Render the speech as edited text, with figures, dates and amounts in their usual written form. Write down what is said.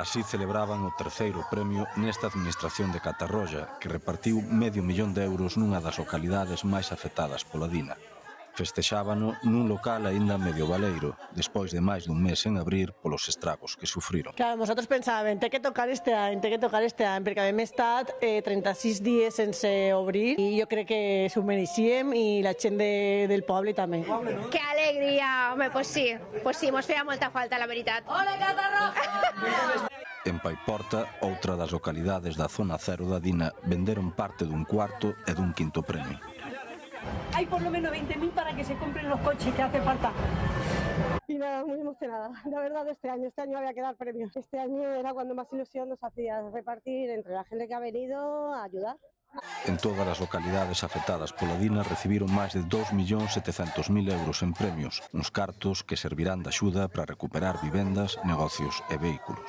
Así celebraban o terceiro premio nesta administración de Catarroxa, que repartiu €500.000 nunha das localidades máis afectadas pola Dina. Festexábano nun local aínda medio baleiro, despois de máis dun mes en abrir polos estragos que sufriron. Claro, nosaltres pensàvem, té que tocar este any, perquè havem estat 36 dies sense obrir i jo crec que s'ho mereixíem i la gent del poble també. Que alegria, home, pues sí, mos feia molta falta, la veritat. Hola, Catarroja! En Paiporta, outra das localidades da zona cero da Dina, venderon parte dun cuarto e dun quinto premio. Hay por lo menos 20.000 para que se compren los coches que hace falta. Y nada, muy emocionada. La verdad, este año había que dar premios. Este año era cuando más ilusión nos hacía repartir entre la gente que ha venido a ayudar. En todas as localidades afectadas pola Dina recibiron máis de €2.700.000 en premios, uns cartos que servirán de axuda para recuperar vivendas, negocios e vehículos.